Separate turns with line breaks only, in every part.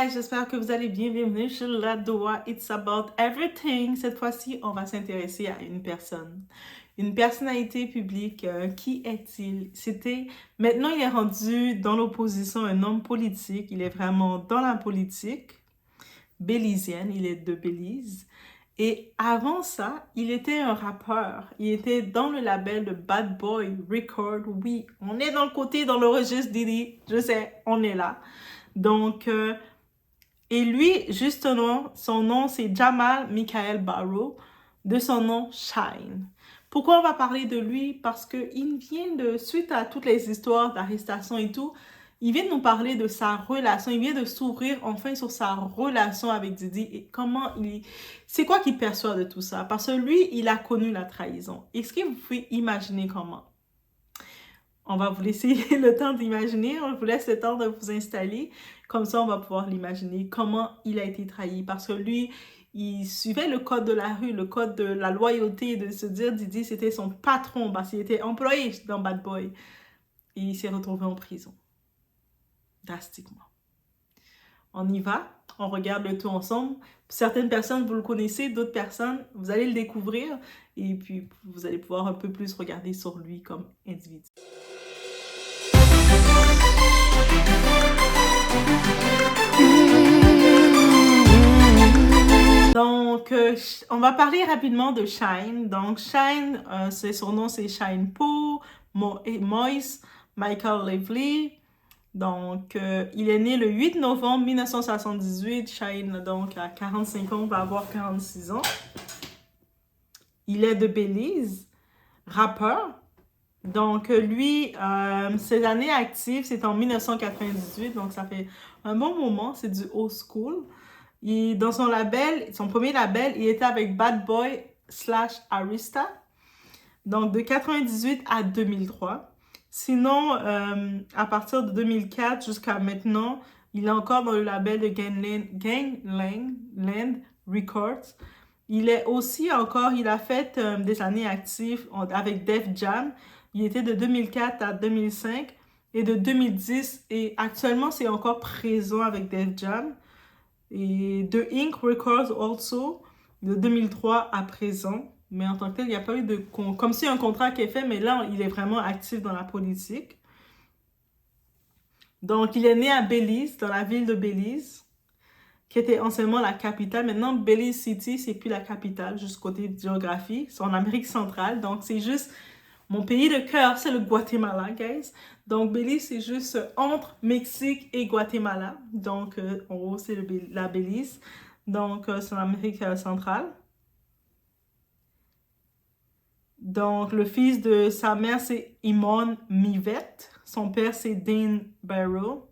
guys, j'espère que vous allez bien. Bienvenue sur La Doa, It's About Everything. Cette fois-ci, on va s'intéresser à une personne. Une personnalité publique. Qui est-il? Maintenant, il est rendu dans l'opposition, un homme politique. Il est vraiment dans la politique bélizienne. Il est de Belize. Et avant ça, il était un rappeur. Il était dans le label de Bad Boy Record. Oui, on est dans le côté, dans le registre Diddy. Je sais, on est là. Donc, et lui, justement, son nom, c'est Jamal Michael Barrow, de son nom Shine. Pourquoi on va parler de lui? Parce qu'il vient de, suite à toutes les histoires d'arrestation et tout, il vient de nous parler de sa relation, il vient de s'ouvrir enfin sur sa relation avec Diddy et c'est quoi qu'il perçoit de tout ça? Parce que lui, il a connu la trahison. Est-ce que vous pouvez imaginer comment? On va vous laisser le temps d'imaginer, on vous laisse le temps de vous installer. Comme ça, on va pouvoir l'imaginer, comment il a été trahi. Parce que lui, il suivait le code de la rue, le code de la loyauté, de se dire, Diddy, c'était son patron, parce qu'il était employé dans Bad Boy. Et il s'est retrouvé en prison. Drastiquement. On y va, on regarde le tout ensemble. Certaines personnes, vous le connaissez, d'autres personnes, vous allez le découvrir. Et puis, vous allez pouvoir un peu plus regarder sur lui comme individu. Donc, on va parler rapidement de Shine. Donc, Shine, son nom, c'est Shine Po, Moise Michael Lively. Donc, il est né le 8 novembre 1978. Shine, donc, a 45 ans, va avoir 46 ans. Il est de Belize, rappeur. Donc, lui, ses années actives, c'est en 1998, donc ça fait un bon moment, c'est du old school. Dans son label, son premier label, il était avec Bad Boy / Arista, donc de 98 à 2003. Sinon, à partir de 2004 jusqu'à maintenant, il est encore dans le label de Gangland Records. Il est aussi encore, il a fait des années actives avec Def Jam. Il était de 2004 à 2005 et de 2010 et actuellement c'est encore présent avec Def Jam. Et de Ink Records also de 2003 à présent. Mais en tant que tel, il n'y a pas eu de... Comme si un contrat qui est fait, mais là, il est vraiment actif dans la politique. Donc, il est né à Belize, dans la ville de Belize, qui était anciennement la capitale. Maintenant, Belize City, c'est plus la capitale, juste côté géographie. C'est en Amérique centrale. Donc, c'est juste... Mon pays de cœur, c'est le Guatemala, guys. Donc, Belize, c'est juste entre Mexique et Guatemala. Donc, en gros, c'est la Belize. Donc, c'est l'Amérique centrale. Donc, le fils de sa mère, c'est Imon Mivet. Son père, c'est Dean Barrow.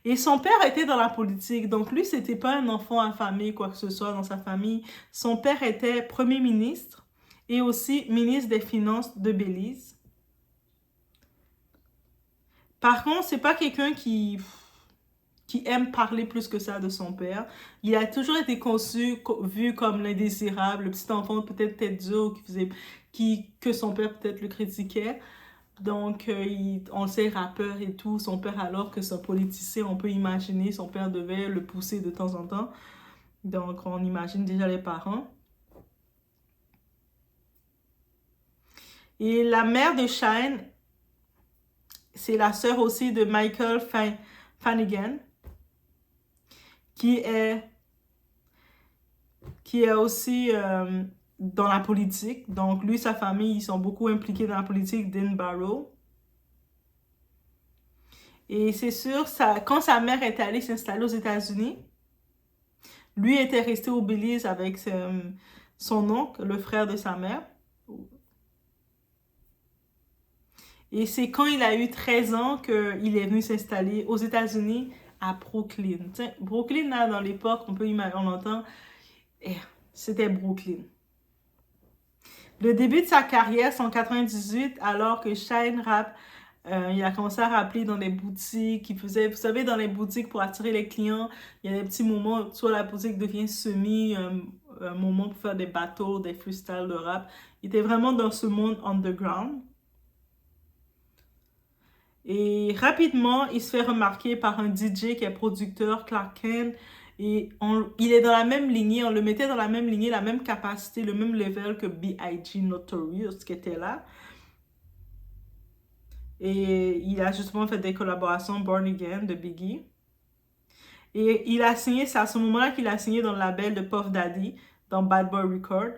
Et son père était dans la politique. Donc, lui, c'était pas un enfant affamé, quoi que ce soit dans sa famille. Son père était premier ministre et aussi ministre des Finances de Belize. Par contre, c'est pas quelqu'un qui aime parler plus que ça de son père. Il a toujours été vu comme l'indésirable, le petit enfant peut-être tête dure que son père peut-être le critiquait. Donc, on le sait, rappeur et tout, son père alors que c'est un politicien, on peut imaginer, son père devait le pousser de temps en temps. Donc, on imagine déjà les parents. Et la mère de Shine, c'est la sœur aussi de Michael Flanagan, qui est aussi dans la politique. Donc, lui, sa famille, ils sont beaucoup impliqués dans la politique d'In Barrow. Et c'est sûr, quand sa mère était allée s'installer aux États-Unis, lui était resté au Belize avec son oncle, le frère de sa mère. Et c'est quand il a eu 13 ans qu'il est venu s'installer aux États-Unis à Brooklyn. T'sais, Brooklyn, là, dans l'époque, on entend, c'était Brooklyn. Le début de sa carrière, c'est en 98, alors que Shine rap, il a commencé à rapper dans les boutiques. Il faisait, vous savez, dans les boutiques pour attirer les clients, il y a des petits moments, soit la boutique devient un moment pour faire des battles, des freestyles de rap. Il était vraiment dans ce monde underground. Et rapidement, il se fait remarquer par un DJ qui est producteur, Clark Kent. Et il est dans la même lignée, on le mettait dans la même lignée, la même capacité, le même level que B.I.G. Notorious qui était là. Et il a justement fait des collaborations Born Again de Biggie. Et il a signé, c'est à ce moment-là qu'il a signé dans le label de Puff Daddy, dans Bad Boy Records.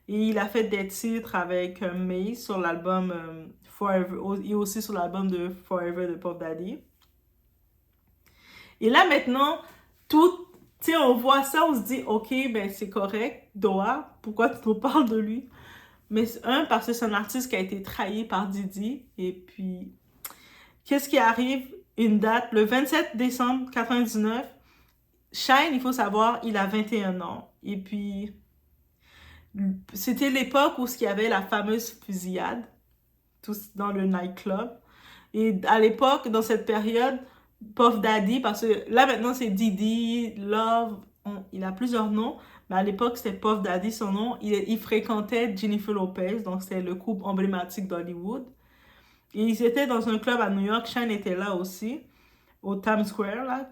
Et il a fait des titres avec Mace sur l'album Forever, et aussi sur l'album de Forever de Puff Daddy. Et là maintenant, tout, tu sais, on voit ça, on se dit, ok, ben c'est correct, Doa, pourquoi tu nous parles de lui? Mais parce que c'est un artiste qui a été trahi par Didi. Et puis, qu'est-ce qui arrive? Une date, le 27 décembre 99, Shine, il faut savoir, il a 21 ans. Et puis, c'était l'époque où il y avait la fameuse fusillade dans le nightclub. Et à l'époque, dans cette période, Puff Daddy, parce que là maintenant c'est Didi, Love, il a plusieurs noms, mais à l'époque c'était Puff Daddy son nom. Il fréquentait Jennifer Lopez, donc c'était le couple emblématique d'Hollywood. Et ils étaient dans un club à New York, Shine était là aussi, au Times Square, là,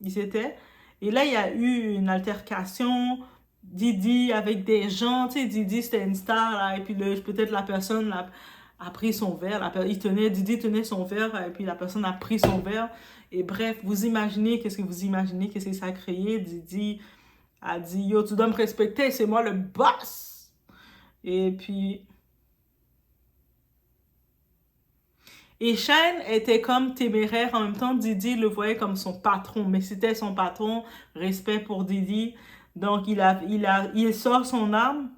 ils étaient. Et là, il y a eu une altercation, Didi avec des gens, tu sais, Didi c'était une star, là, et puis peut-être la personne a pris son verre, Didi tenait son verre, et puis la personne a pris son verre, et bref, vous imaginez, qu'est-ce que ça a créé? Didi a dit, yo, tu dois me respecter, c'est moi le boss! Et puis... Et Shine était comme téméraire, en même temps Didi le voyait comme son patron, mais c'était son patron, respect pour Didi. Donc il sort son arme,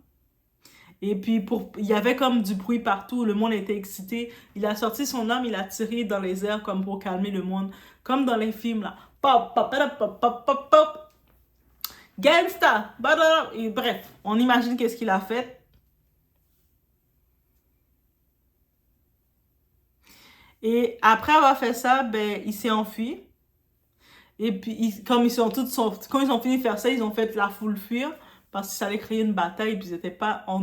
et puis il y avait comme du bruit partout, le monde était excité. Il a sorti son arme, il a tiré dans les airs comme pour calmer le monde, comme dans les films là. Pop, pop, pop, pop, pop, pop, pop. Gangsta, et bref, on imagine qu'est-ce qu'il a fait. Et après avoir fait ça, ben, il s'est enfui. Et puis, quand ils ont fini de faire ça, ils ont fait la foule fuir parce que ça allait créer une bataille. Puis ils n'étaient pas en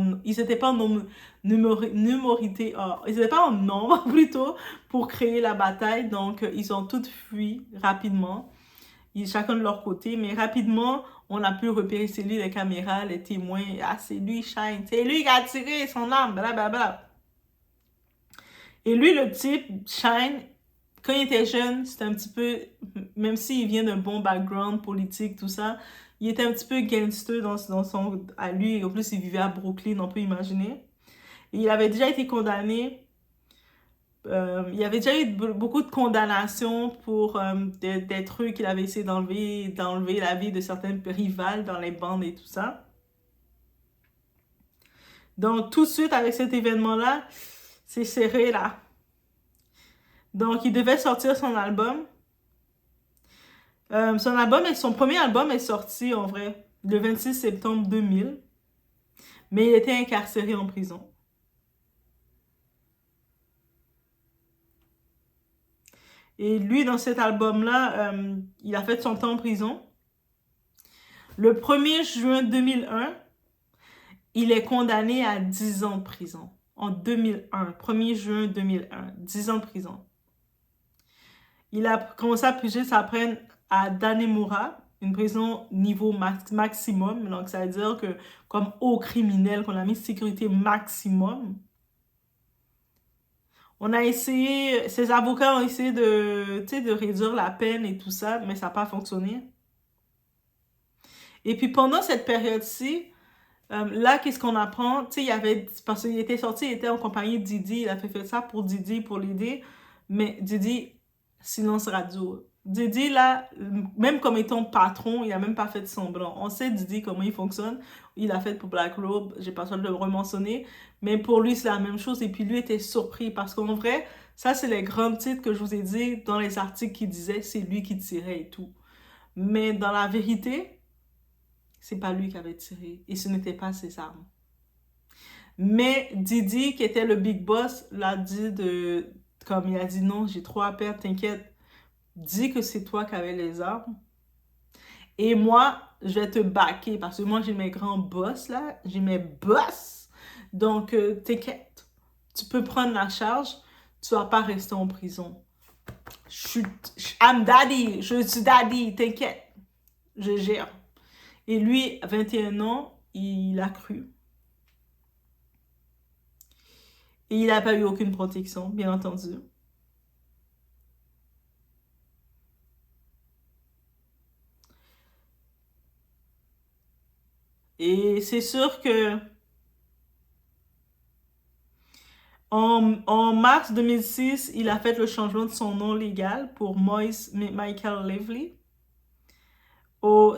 numérité, ils n'étaient pas en nombre plutôt pour créer la bataille. Donc, ils ont toutes fui rapidement, chacun de leur côté. Mais rapidement, on a pu repérer c'est lui, les caméras, les témoins. Ah, c'est lui, Shine. C'est lui qui a tiré son arme, blablabla. Et lui, le type, Shine, quand il était jeune, c'était un petit peu, même s'il vient d'un bon background politique, tout ça, il était un petit peu gangster à lui. En plus, il vivait à Brooklyn, on peut imaginer. Et il avait déjà été condamné. Il y avait déjà eu beaucoup de condamnations pour des trucs qu'il avait essayé d'enlever la vie de certaines rivales dans les bandes et tout ça. Donc, tout de suite, avec cet événement-là, c'est serré, là. Donc, il devait sortir son album. Son premier album est sorti, en vrai, le 26 septembre 2000. Mais il était incarcéré en prison. Et lui, dans cet album-là, il a fait son temps en prison. Le 1er juin 2001, il est condamné à 10 ans de prison. En 2001, 1er juin 2001, 10 ans de prison. Il a commencé à purger sa peine à Dannemora, une prison niveau maximum. Donc, ça veut dire que, comme haut criminel, qu'on a mis sécurité maximum. Ses avocats ont essayé de réduire la peine et tout ça, mais ça n'a pas fonctionné. Et puis, pendant cette période-ci, là, qu'est-ce qu'on apprend? Tu sais, parce qu'il était sorti, il était en compagnie de Didi, il a fait ça pour Didi, pour l'aider, mais Didi, silence radio. Didi, là, même comme étant patron, il n'a même pas fait semblant. On sait Didi comment il fonctionne. Il a fait pour Black Robe, j'ai pas besoin de le rementionner. Mais pour lui, c'est la même chose. Et puis lui était surpris parce qu'en vrai, ça, c'est les grands titres que je vous ai dit dans les articles qui disaient c'est lui qui tirait et tout. Mais dans la vérité, c'est pas lui qui avait tiré. Et ce n'était pas ses armes. Mais Didi, qui était le big boss, l'a dit comme il a dit non, j'ai trop à perdre, t'inquiète. Dis que c'est toi qui avais les armes. Et moi, je vais te backer parce que moi, j'ai mes grands boss là. J'ai mes boss. Donc, t'inquiète. Tu peux prendre la charge. tu vas pas rester en prison. I'm daddy, je suis daddy, t'inquiète, je gère. Et lui, 21 ans, il a cru. Et il n'a pas eu aucune protection, bien entendu. Et c'est sûr que en mars 2006, il a fait le changement de son nom légal pour Moïse Michael Lively.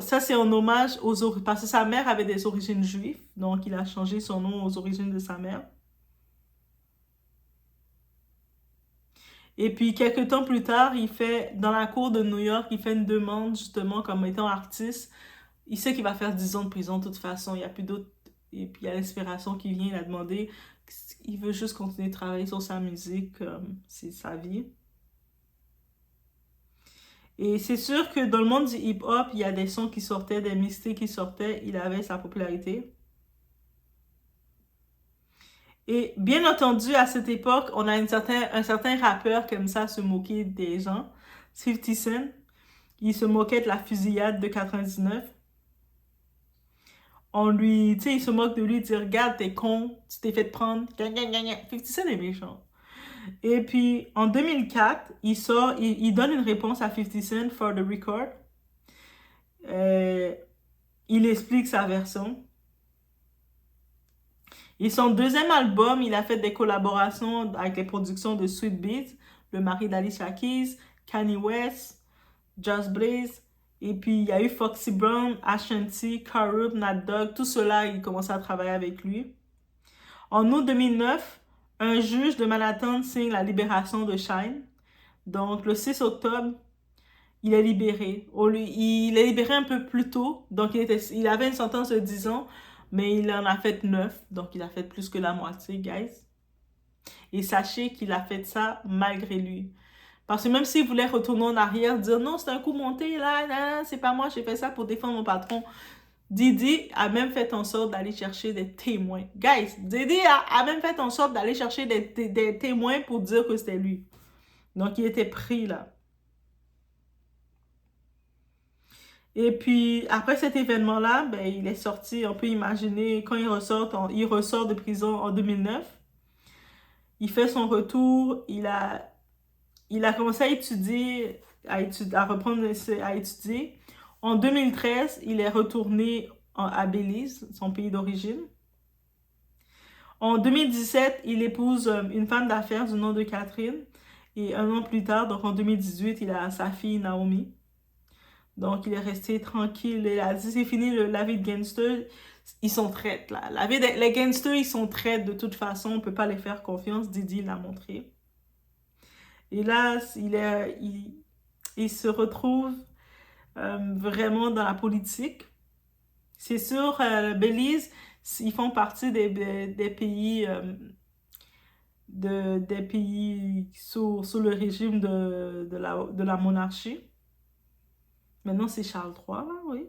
Ça, c'est en hommage parce que sa mère avait des origines juives, donc il a changé son nom aux origines de sa mère. Et puis, quelques temps plus tard, dans la cour de New York, il fait une demande, justement, comme étant artiste. Il sait qu'il va faire 10 ans de prison de toute façon, il n'y a plus d'autres. Et puis, il y a l'inspiration qui vient, il a demandé. Il veut juste continuer de travailler sur sa musique, c'est sa vie. Et c'est sûr que dans le monde du hip-hop, il y a des sons qui sortaient, des mixtapes qui sortaient, il avait sa popularité. Et bien entendu, à cette époque, on a un certain rappeur comme ça se moquer des gens. 50 Cent, il se moquait de la fusillade de 99. Tu sais, il se moque de lui, il dit, regarde, t'es con, tu t'es fait prendre. 50 Cent est méchant. Et puis, en 2004, il donne une réponse à 50 Cent for the record. Il explique sa version. Et son deuxième album, il a fait des collaborations avec les productions de Sweet Beats, le mari d'Alicia Keys, Kanye West, Just Blaze. Et puis, il y a eu Foxy Brown, Ashanti, Karup, Nat Dogg. Tout cela, il commençait à travailler avec lui. En août 2009, un juge de Manhattan signe la libération de Shyne. Donc, le 6 octobre, il est libéré. Il est libéré un peu plus tôt. Donc, il avait une sentence de 10 ans, mais il en a fait 9. Donc, il a fait plus que la moitié, guys. Et sachez qu'il a fait ça malgré lui. Parce que même s'il voulait retourner en arrière, dire non, c'est un coup monté, là, c'est pas moi, j'ai fait ça pour défendre mon patron. Didi a même fait en sorte d'aller chercher des témoins. Guys, Didi a même fait en sorte d'aller chercher des témoins pour dire que c'était lui. Donc, il était pris là. Et puis, après cet événement-là, ben, il est sorti, on peut imaginer, quand il ressort de prison en 2009. Il fait son retour, il a commencé à étudier, à reprendre à étudier. En 2013, il est retourné à Belize, son pays d'origine. En 2017, il épouse une femme d'affaires du nom de Catherine. Et un an plus tard, donc en 2018, il a sa fille Naomi. Donc, il est resté tranquille. Il a dit, c'est fini la vie de gangster. Ils sont traites, là. Les gangsters, ils sont traites de toute façon. On ne peut pas les faire confiance. Didi l'a montré. Et là, il se retrouve vraiment dans la politique. C'est sûr, Belize, ils font partie des pays, des pays sous le régime de la monarchie. Maintenant, c'est Charles III, là, oui.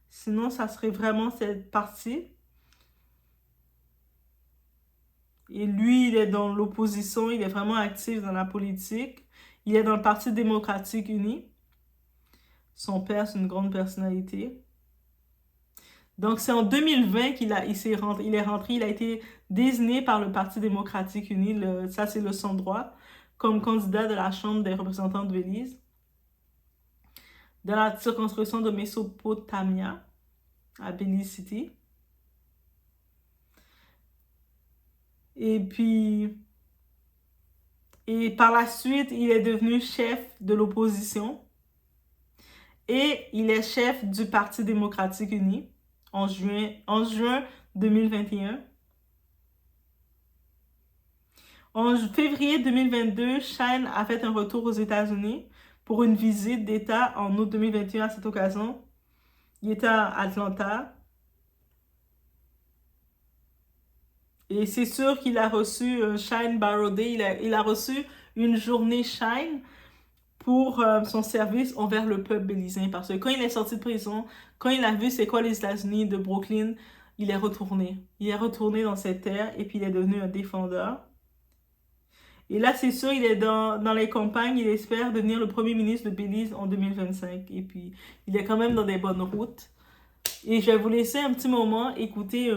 Sinon, ça serait vraiment cette partie. Et lui, il est dans l'opposition, il est vraiment actif dans la politique. Il est dans le Parti démocratique uni. Son père, c'est une grande personnalité. Donc, c'est en 2020 il est rentré, il a été désigné par le Parti démocratique uni, ça c'est le son droit, comme candidat de la Chambre des représentants de Belize, dans la circonscription de Mesopotamia, à Belize City. Et puis, par la suite, il est devenu chef de l'opposition et il est chef du Parti démocratique uni en juin 2021. En février 2022, Shyne a fait un retour aux États-Unis pour une visite d'État en août 2021 à cette occasion. Il était à Atlanta. Et c'est sûr qu'il a reçu Shyne Barrow Day. Il a reçu une journée Shyne pour son service envers le peuple bélisain. Parce que quand il est sorti de prison, quand il a vu c'est quoi les États-Unis de Brooklyn, il est retourné. Il est retourné dans cette terre et puis il est devenu un défendeur. Et là, c'est sûr, il est dans les campagnes, il espère devenir le premier ministre de Belize en 2025. Et puis, il est quand même dans des bonnes routes. Et je vais vous laisser un petit moment écouter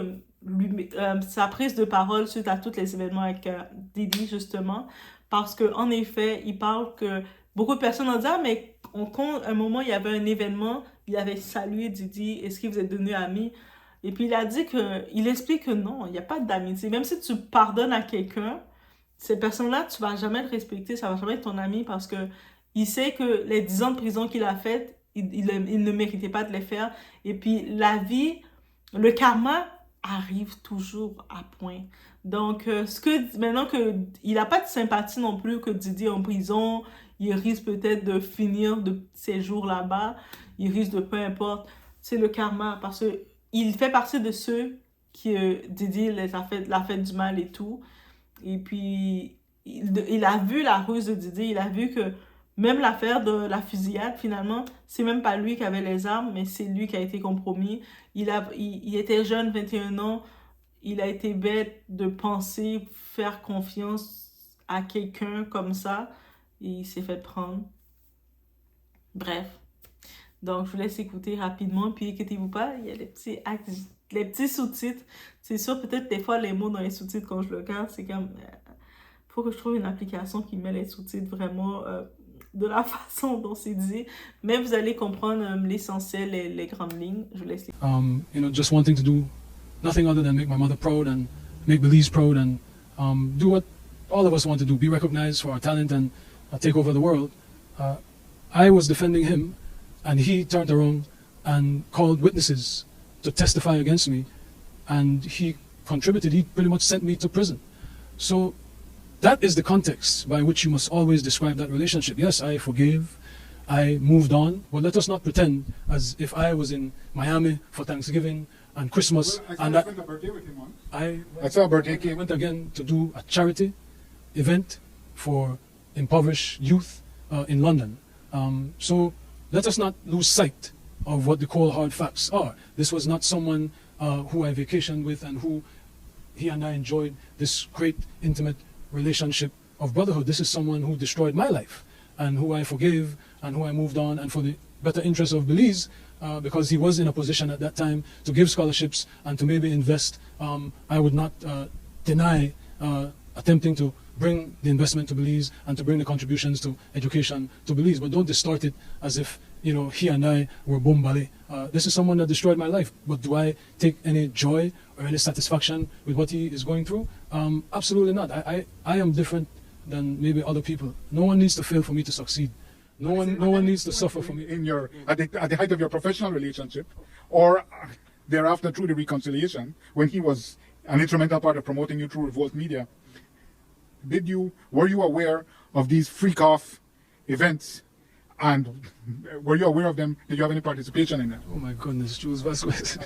sa prise de parole suite à tous les événements avec Didi, justement. Parce qu'en effet, il parle que beaucoup de personnes ont dit, ah, mais quand un moment il y avait un événement, il avait salué Didi, est-ce que vous êtes devenus amis? Et puis il a dit que, il explique que non, il n'y a pas d'amitié. Même si tu pardonnes à quelqu'un, ces personnes-là, tu vas jamais le respecter, ça va jamais être ton ami parce que il sait que les 10 ans de prison qu'il a fait, il ne méritait pas de les faire. Et puis la vie, le karma arrive toujours à point. Donc, maintenant que il n'a pas de sympathie non plus que Didi est en prison, il risque peut-être de finir de ses jours là-bas, il risque de peu importe, c'est le karma parce que il fait partie de ceux qui Didi l'a fait du mal et tout. Et puis, il a vu la ruse de Didi, il a vu que même l'affaire de la fusillade, finalement, c'est même pas lui qui avait les armes, mais c'est lui qui a été compromis. Il était jeune, 21 ans, il a été bête de penser faire confiance à quelqu'un comme ça, et il s'est fait prendre. Bref. Donc, je vous laisse écouter rapidement, puis inquiétez-vous pas, il y a les petits sous-titres. C'est sûr, peut-être des fois, les mots dans les sous-titres, quand je le regarde, c'est comme... faut que je trouve une application qui met les sous-titres vraiment de la façon dont c'est dit. Mais vous allez comprendre l'essentiel, les grandes lignes. Je vous laisse les...
You know, just wanting to do nothing other than make my mother proud and make Belize proud and do what all of us want to do, be recognized for our talent and take over the world. I was defending him and he turned around and called witnesses to testify against me and he contributed, he pretty much sent me to prison. So that is the context by which you must always describe that relationship. Yes, I forgave, I moved on, but let us not pretend as if I was in Miami for Thanksgiving and Christmas.
Well,
and
I spent a birthday with him once.
I saw a birthday cake. Went again to do a charity event for impoverished youth in London. So let us not lose sight of what the cold hard facts are. This was not someone who I vacationed with and who he and I enjoyed this great intimate relationship of brotherhood. This is someone who destroyed my life and who I forgave and who I moved on, and for the better interest of Belize, because he was in a position at that time to give scholarships and to maybe invest. I would not deny attempting to bring the investment to Belize and to bring the contributions to education to Belize, but don't distort it as if, you know, he and I were bombale. This is someone that destroyed my life, but do I take any joy or any satisfaction with what he is going through? Absolutely not. I am different than maybe other people. No one needs to fail for me to succeed. No one needs to suffer for me.
In your at the height of your professional relationship, or thereafter through the reconciliation, when he was an instrumental part of promoting you through Revolt Media, were you aware of these freak-off events? And were you aware of them? Did you have any participation in them?
Oh my goodness, Jules Vasquez.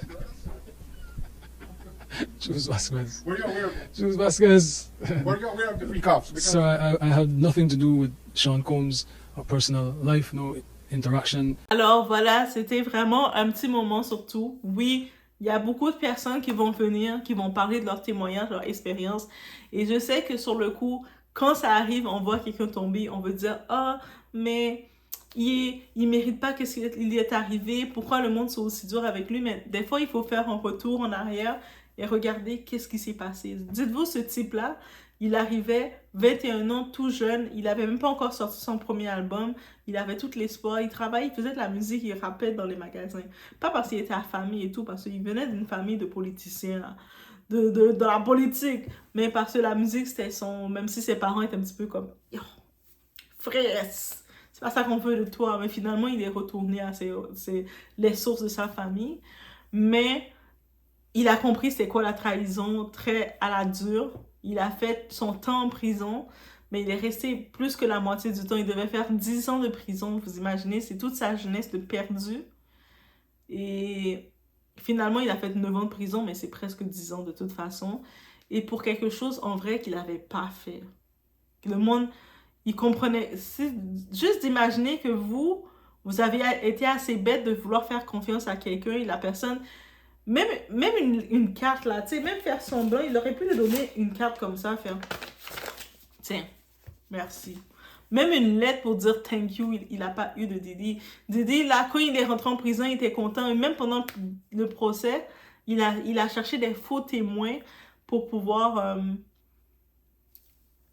Jules Vasquez.
Were you aware of them?
Jules Vasquez.
Were you aware of the freak-offs?
So I had nothing to do with Sean Combs' personal life, no interaction.
Alors voilà, c'était vraiment un petit moment surtout. Oui, il y a beaucoup de personnes qui vont venir, qui vont parler de leur témoignage, leur expérience. Et je sais que sur le coup, quand ça arrive, on voit quelqu'un tomber, on veut dire « Ah, mais il mérite pas que ce qu'il lui est arrivé. Pourquoi le monde soit aussi dur avec lui? » Mais des fois, il faut faire un retour en arrière et regarder qu'est-ce qui s'est passé. Dites-vous, ce type-là, il arrivait 21 ans, tout jeune. Il avait même pas encore sorti son premier album. Il avait tout l'espoir. Il travaillait, il faisait de la musique, il rappait dans les magasins. Pas parce qu'il était affamé et tout, parce qu'il venait d'une famille de politiciens, là, de la politique. Mais parce que la musique, c'était son... Même si ses parents étaient un petit peu comme... Yo, frère, c'est pas ça qu'on veut de toi. Mais finalement, il est retourné à les sources de sa famille. Mais il a compris c'est quoi la trahison très à la dure. Il a fait son temps en prison, mais il est resté plus que la moitié du temps. Il devait faire 10 ans de prison, vous imaginez, c'est toute sa jeunesse de perdu. Et finalement, il a fait 9 ans de prison, mais c'est presque 10 ans de toute façon. Et pour quelque chose, en vrai, qu'il n'avait pas fait. Le monde, il comprenait... C'est juste d'imaginer que vous avez été assez bête de vouloir faire confiance à quelqu'un et la personne... Même une carte, là, tu sais, même faire semblant, il aurait pu lui donner une carte comme ça, faire... Tiens, Merci. Même une lettre pour dire thank you, il n'a pas eu de Diddy. Diddy, là, quand il est rentré en prison, il était content. Et même pendant le procès, il a cherché des faux témoins pour pouvoir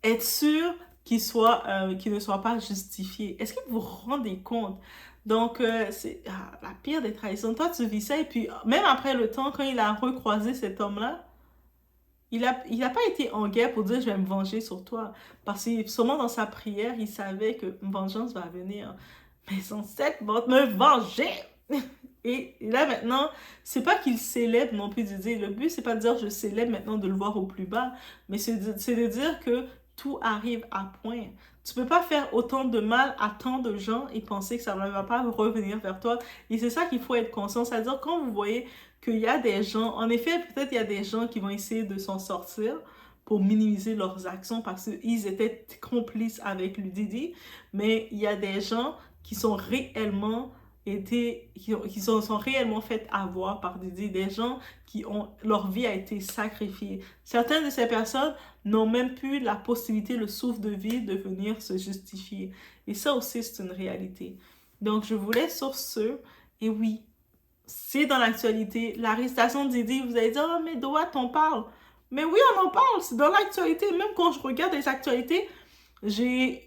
être sûr qu'il ne soit pas justifié. Est-ce que vous vous rendez compte? Donc, c'est la pire des trahisons. Toi, tu vis ça, et puis même après le temps, quand il a recroisé cet homme-là, il a pas été en guerre pour dire je vais me venger sur toi. Parce que sûrement dans sa prière, il savait que une vengeance va venir. Mes ancêtres vont me venger. Et là maintenant, c'est pas qu'il célèbre non plus de dire, le but c'est pas de dire je célèbre maintenant de le voir au plus bas, mais c'est de dire que tout arrive à point. Tu peux pas faire autant de mal à tant de gens et penser que ça ne va pas revenir vers toi. Et c'est ça qu'il faut être conscient. C'est-à-dire quand vous voyez qu'il y a des gens, en effet, peut-être il y a des gens qui vont essayer de s'en sortir pour minimiser leurs actions parce qu'ils étaient complices avec le Didi, mais il y a des gens qui sont réellement qui sont réellement fait avoir par des gens qui ont leur vie a été sacrifiée. Certaines de ces personnes n'ont même plus la possibilité, le souffle de vie de venir se justifier. Et ça aussi, c'est une réalité. Donc, je vous laisse sur ce. Et oui, c'est dans l'actualité. L'arrestation de Didi, vous allez dire, oh, mais Doa, t'en parles. Mais oui, on en parle. C'est dans l'actualité. Même quand je regarde les actualités, il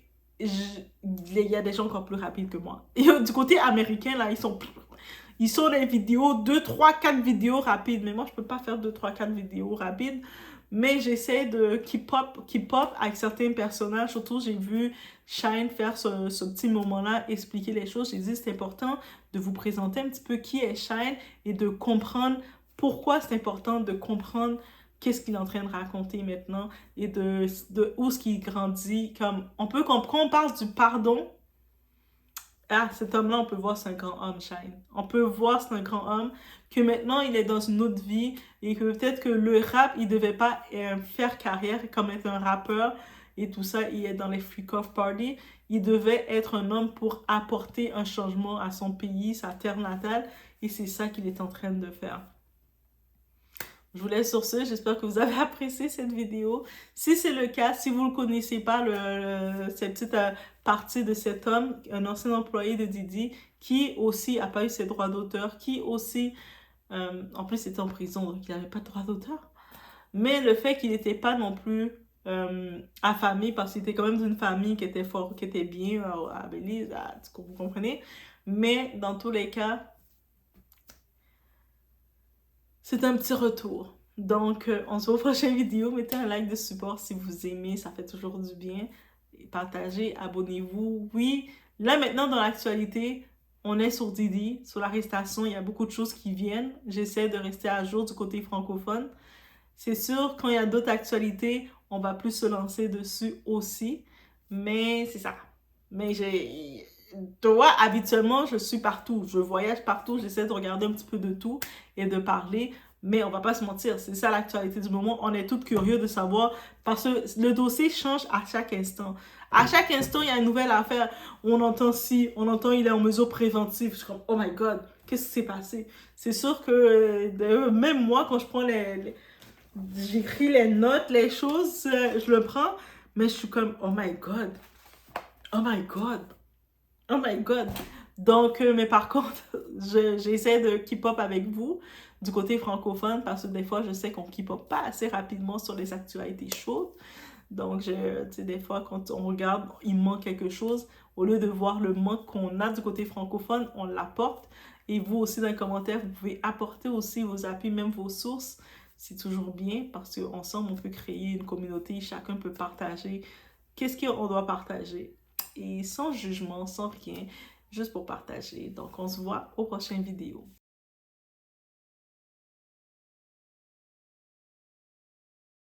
y a des gens encore plus rapides que moi. Et du côté américain, là, ils sont des vidéos, 2, 3, 4 vidéos rapides. Mais moi, je peux pas faire 2, 3, 4 vidéos rapides. Mais j'essaie de keep up avec certains personnages. Surtout, j'ai vu Shine faire ce petit moment-là, expliquer les choses. J'ai dit, c'est important de vous présenter un petit peu qui est Shine et de comprendre pourquoi c'est important de comprendre qu'est-ce qu'il est en train de raconter maintenant et de où est-ce qu'il grandit. Comme, quand on parle du pardon, cet homme-là, on peut voir c'est un grand homme, Shine. On peut voir c'est un grand homme, que maintenant il est dans une autre vie et que peut-être que le rap, il devait pas faire carrière comme être un rappeur et tout ça, il est dans les freak-off parties. Il devait être un homme pour apporter un changement à son pays, sa terre natale, et c'est ça qu'il est en train de faire. Je vous laisse sur ce, j'espère que vous avez apprécié cette vidéo. Si c'est le cas, si vous ne connaissez pas cette petite partie de cet homme, un ancien employé de Didi, qui aussi n'a pas eu ses droits d'auteur, qui aussi, en plus était en prison, donc il n'avait pas de droits d'auteur. Mais le fait qu'il n'était pas non plus affamé, parce qu'il était quand même d'une famille qui était fort, qui était bien à Belize, vous comprenez. Mais dans tous les cas, c'est un petit retour. Donc, on se voit aux prochaines vidéos. Mettez un like de support si vous aimez, ça fait toujours du bien. Et partagez, abonnez-vous. Oui, là maintenant dans l'actualité, on est sur Didi, sur l'arrestation. Il y a beaucoup de choses qui viennent. J'essaie de rester à jour du côté francophone. C'est sûr, quand il y a d'autres actualités, on va plus se lancer dessus aussi. Mais c'est ça. Mais toi, habituellement, je suis partout. Je voyage partout. J'essaie de regarder un petit peu de tout et de parler. Mais on va pas se mentir, c'est ça l'actualité du moment. On est tous curieux de savoir parce que le dossier change à chaque instant. À chaque instant, il y a une nouvelle affaire. On entend il est en mesure préventive. Je suis comme, oh my God, qu'est-ce qui s'est passé? C'est sûr que même moi, quand je prends j'écris les notes, les choses, je le prends. Mais je suis comme, oh my God. Oh my God. Oh my God! Donc, mais par contre, j'essaie de keep up avec vous du côté francophone parce que des fois, je sais qu'on keep up pas assez rapidement sur les actualités chaudes. Donc, tu sais, des fois, quand on regarde, il manque quelque chose. Au lieu de voir le manque qu'on a du côté francophone, on l'apporte. Et vous aussi, dans les commentaires, vous pouvez apporter aussi vos appuis, même vos sources. C'est toujours bien parce qu'ensemble, on peut créer une communauté. Chacun peut partager. Qu'est-ce qu'on doit partager? Et sans jugement, sans rien, juste pour partager. Donc, on se voit aux prochaines vidéos.